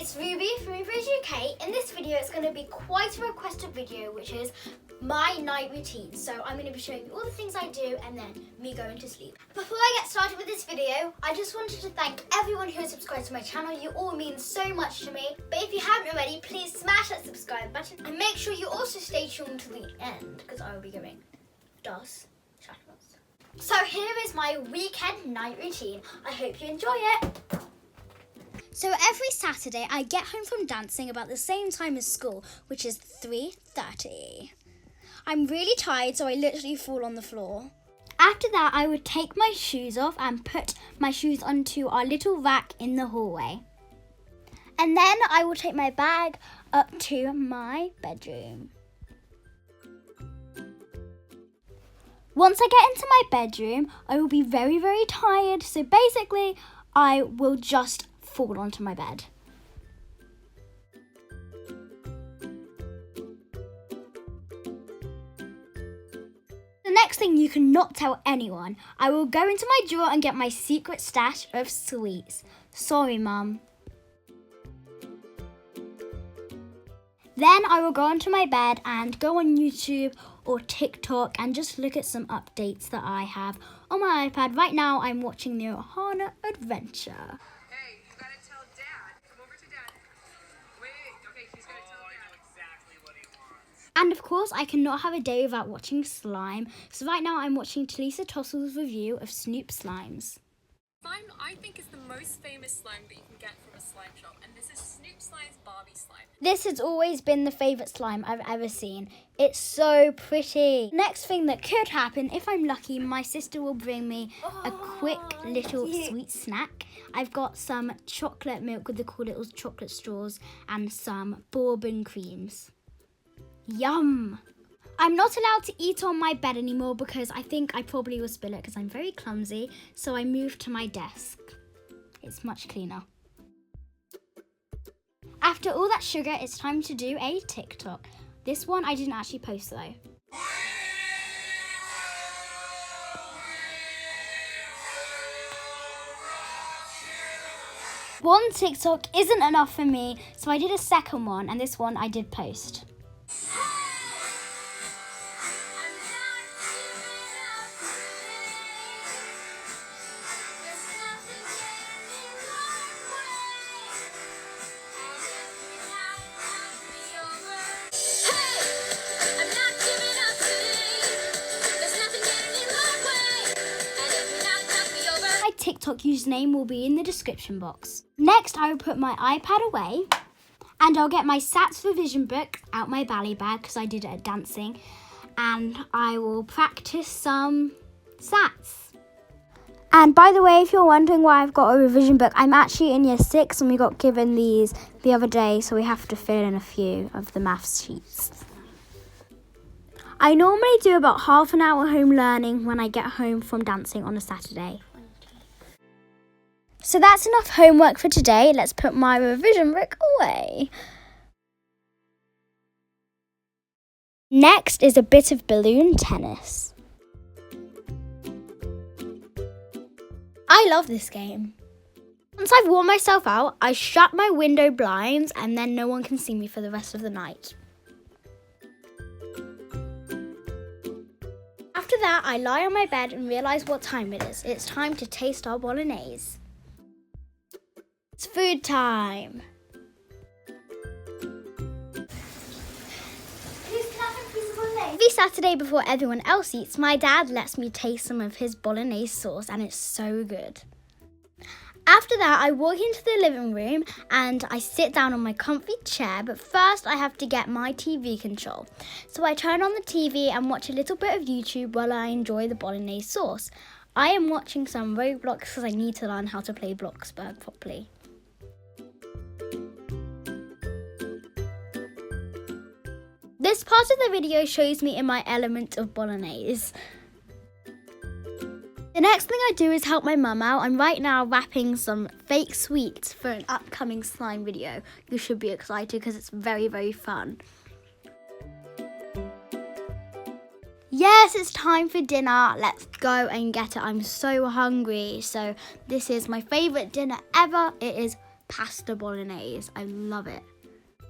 it's Ruby from ENQUIRIES. In this video, it's going to be quite a requested video, which is my night routine. So I'm going to be showing you all the things I do and then me going to sleep. Before I get started with this video, I just wanted to thank everyone who has subscribed to my channel. You all mean so much to me. But if you haven't already, please smash that subscribe button and make sure you also stay tuned to the end because I will be giving shout-outs. So here is my weekend night routine. I hope you enjoy it. So every Saturday I get home from dancing about the same time as school, which is 3:30. I'm really tired, so I literally fall on the floor. After that, I would take my shoes off and put my shoes onto our little rack in the hallway. And then I will take my bag up to my bedroom. Once I get into my bedroom, I will be very, very tired. So basically, I will just fall onto my bed. The next thing you cannot tell anyone, I will go into my drawer and get my secret stash of sweets. Sorry, Mum. Then I will go onto my bed and go on YouTube or TikTok and just look at some updates that I have on my iPad. Right now, I'm watching the Ohana Adventure. Hey, you gotta tell Dad. Come over to Dad. Wait, okay, he's gonna tell Dad. I know exactly what he wants. And of course, I cannot have a day without watching slime. So right now, I'm watching Talisa Tossel's review of Snoop Slimes. Slime, I think, is the most famous slime that you can get from a slime shop, and this is Snoop Slime's Barbie slime. This has always been the favourite slime I've ever seen. It's so pretty. Next thing that could happen, if I'm lucky, my sister will bring me a quick little sweet snack. I've got some chocolate milk with the cool little chocolate straws and some bourbon creams. Yum! I'm not allowed to eat on my bed anymore because I think I probably will spill it because I'm very clumsy. So I moved to my desk. It's much cleaner. After all that sugar, it's time to do a TikTok. This one I didn't actually post though. One TikTok isn't enough for me, so I did a second one, and this one I did post. TikTok username will be in the description box. Next, I will put my iPad away and I'll get my Sats revision book out my ballet bag because I did it at dancing, and I will practice some Sats. And by the way, if you're wondering why I've got a revision book, I'm actually in year 6 and we got given these the other day, so we have to fill in a few of the maths sheets. I normally do about half an hour home learning when I get home from dancing on a Saturday. So that's enough homework for today. Let's put my revision book away. Next is a bit of balloon tennis. I love this game. Once I've worn myself out, I shut my window blinds and then no one can see me for the rest of the night. After that, I lie on my bed and realise what time it is. It's time to taste our bolognese. It's food time. Every Saturday before everyone else eats, my dad lets me taste some of his bolognese sauce and it's so good. After that, I walk into the living room and I sit down on my comfy chair, but first I have to get my TV control. So I turn on the TV and watch a little bit of YouTube while I enjoy the bolognese sauce. I am watching some Roblox because I need to learn how to play Bloxburg properly. This part of the video shows me in my element of bolognese. The next thing I do is help my mum out. I'm right now wrapping some fake sweets for an upcoming slime video. You should be excited because it's very, very fun. Yes, it's time for dinner. Let's go and get it. I'm so hungry. So this is my favourite dinner ever. It is pasta bolognese. I love it.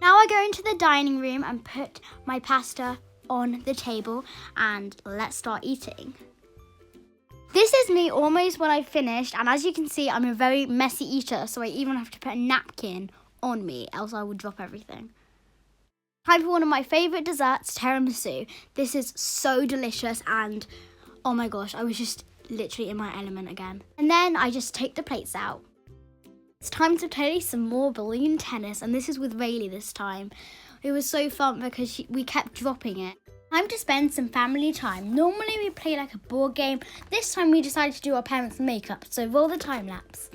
Now I go into the dining room and put my pasta on the table and let's start eating. This is me almost when I've finished, and as you can see, I'm a very messy eater, so I even have to put a napkin on me, else I would drop everything. Time for one of my favourite desserts, tiramisu. This is so delicious and oh my gosh, I was just literally in my element again. And then I just take the plates out. It's time to play some more balloon tennis, and this is with Rayleigh this time. It was so fun because we kept dropping it. Time to spend some family time. Normally we play like a board game. This time we decided to do our parents' makeup, so roll the time lapse.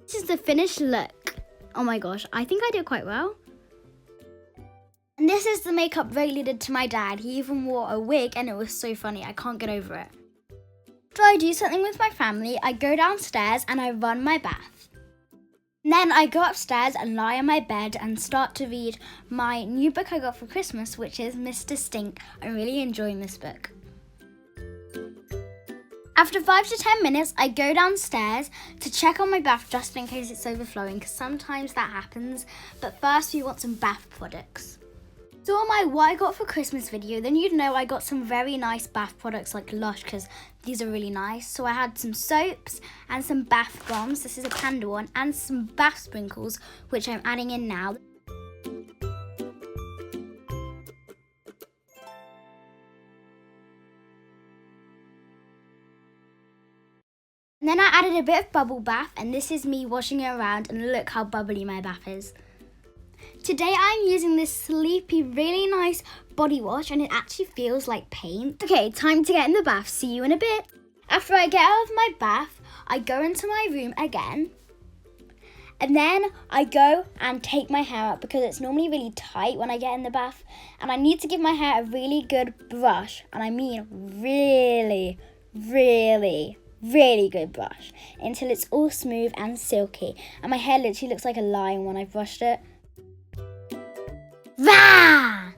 This is the finished look. Oh my gosh, I think I did quite well. And this is the makeup Rayleigh did to my dad. He even wore a wig and it was so funny. I can't get over it. After I do something with my family, I go downstairs and I run my bath. And then I go upstairs and lie on my bed and start to read my new book I got for Christmas, which is Mr. Stink. I'm really enjoying this book. After 5 to 10 minutes, I go downstairs to check on my bath just in case it's overflowing, because sometimes that happens. But first we want some bath products. So on my what I got for Christmas video, then you'd know I got some very nice bath products like Lush, because these are really nice. So I had some soaps and some bath bombs, this is a candle one, and some bath sprinkles, which I'm adding in now. And then I added a bit of bubble bath, and this is me washing it around, and look how bubbly my bath is. Today I'm using this sleepy, really nice body wash, and it actually feels like paint. Okay, time to get in the bath. See you in a bit. After I get out of my bath, I go into my room again. And then I go and take my hair out because it's normally really tight when I get in the bath. And I need to give my hair a really good brush. And I mean really, really good brush until it's all smooth and silky, and my hair literally looks like a lion when I've brushed it. Rah!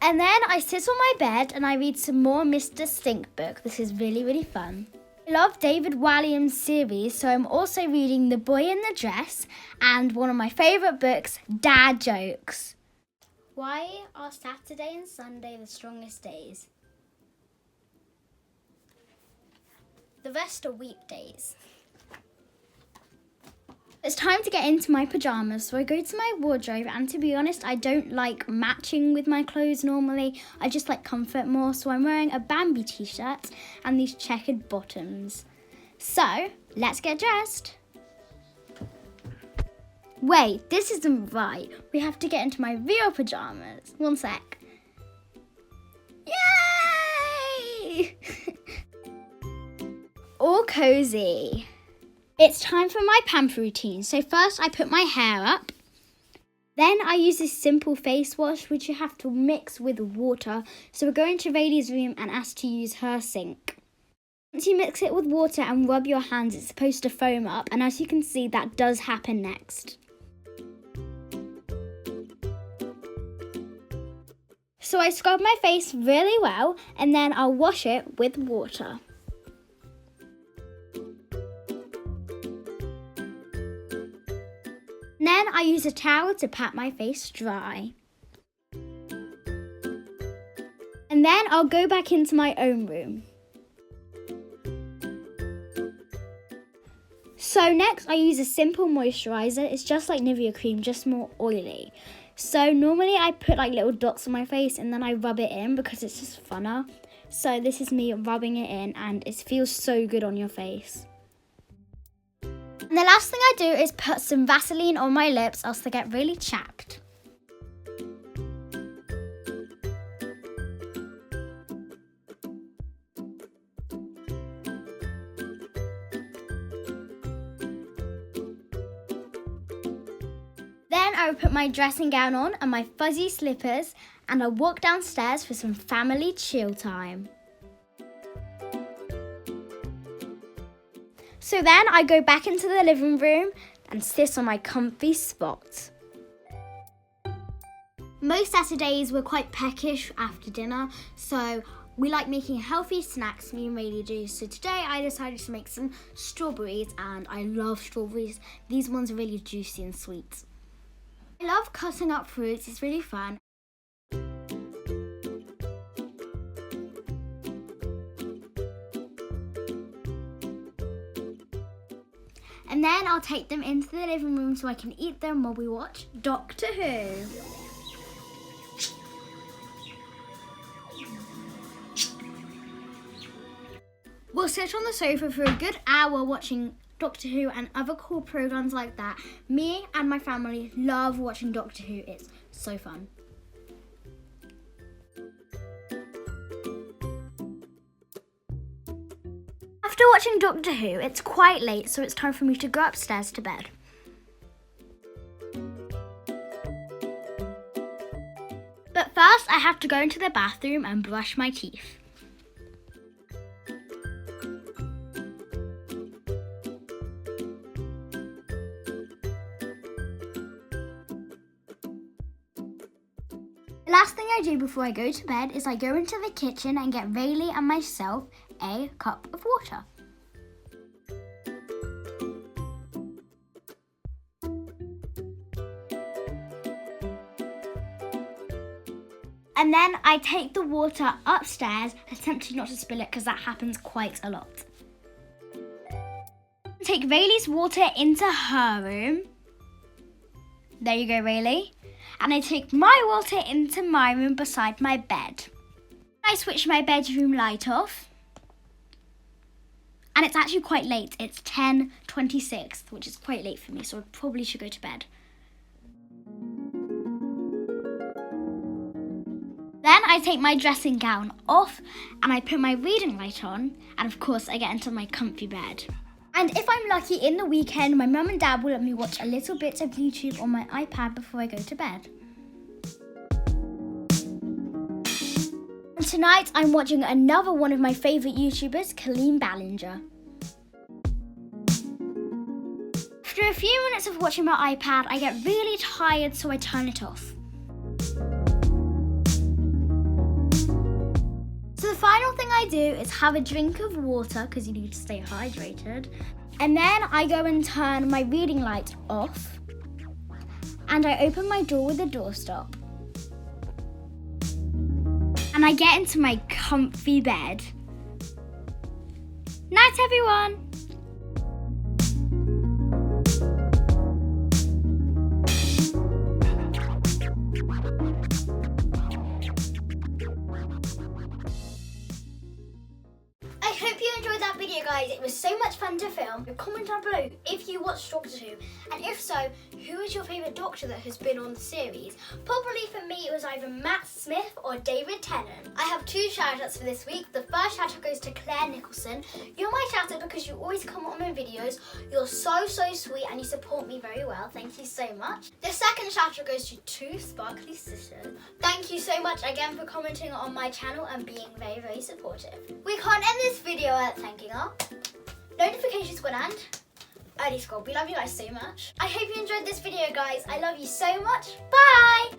And then I sit on my bed and I read some more Mr. Stink book. This is really fun. I love David Walliams' series, so I'm also reading The Boy in the Dress and one of my favourite books, Dad Jokes. Why are Saturday and Sunday the strongest days? The rest are weekdays. It's time to get into my pyjamas, so I go to my wardrobe, and to be honest, I don't like matching with my clothes normally. I just like comfort more, so I'm wearing a Bambi t-shirt and these checkered bottoms. So, let's get dressed. Wait, this isn't right. We have to get into my real pyjamas. One sec. Yay! All cozy. It's time for my pamper routine. So first I put my hair up. Then I use this simple face wash, which you have to mix with water. So we're going to Rayleigh's room and ask to use her sink. Once you mix it with water and rub your hands, it's supposed to foam up. And as you can see, that does happen next. So I scrub my face really well, and then I'll wash it with water. Then I use a towel to pat my face dry. And then I'll go back into my own room. So next I use a simple moisturiser. It's just like Nivea cream, just more oily. So normally I put like little dots on my face and then I rub it in because it's just funner. So this is me rubbing it in, and it feels so good on your face. And the last thing I do is put some Vaseline on my lips, else they get really chapped. Then I will put my dressing gown on and my fuzzy slippers, and I'll walk downstairs for some family chill time. So then I go back into the living room and sit on my comfy spot. Most Saturdays we're quite peckish after dinner, so we like making healthy snacks, me and Rayleigh do. So today I decided to make some strawberries, and I love strawberries. These ones are really juicy and sweet. I love cutting up fruits, it's really fun. And then I'll take them into the living room so I can eat them while we watch Doctor Who. We'll sit on the sofa for a good hour watching Doctor Who and other cool programs like that. Me and my family love watching Doctor Who. It's so fun. After watching Doctor Who, it's quite late, so it's time for me to go upstairs to bed. But first, I have to go into the bathroom and brush my teeth. The last thing I do before I go to bed is I go into the kitchen and get Rayleigh and myself a cup of water. And then I take the water upstairs, attempting not to spill it because that happens quite a lot. Take Rayleigh's water into her room. There you go, Rayleigh. And I take my water into my room beside my bed. I switch my bedroom light off. And it's actually quite late. It's 10:26, which is quite late for me, so I probably should go to bed. Then I take my dressing gown off and I put my reading light on, and of course I get into my comfy bed. And if I'm lucky, in the weekend, my mum and dad will let me watch a little bit of YouTube on my iPad before I go to bed. And tonight, I'm watching another one of my favourite YouTubers, Colleen Ballinger. After a few minutes of watching my iPad, I get really tired, so I turn it off. So the final thing I do is have a drink of water, because you need to stay hydrated. And then I go and turn my reading light off. And I open my door with a doorstop. And I get into my comfy bed. Night, everyone! I hope you enjoyed that video, guys. It was so much fun to film. Comment down below if you watched Doctor Who, and if so, who is your favourite Doctor that has been on the series? Probably for me it was either Matt Smith or David Tennant. I have 2 shout-outs for this week. The first shout-out goes to Claire Nicholson. You're my shout-out because you always comment on my videos. You're so sweet and you support me very well. Thank you so much. The second shout-out goes to 2 sparkly sisters. Thank you so much again for commenting on my channel and being very supportive. We can't end this video without thanking our notification squad and early squad. We love you guys so much. I hope you enjoyed this video, guys. I love you so much. Bye!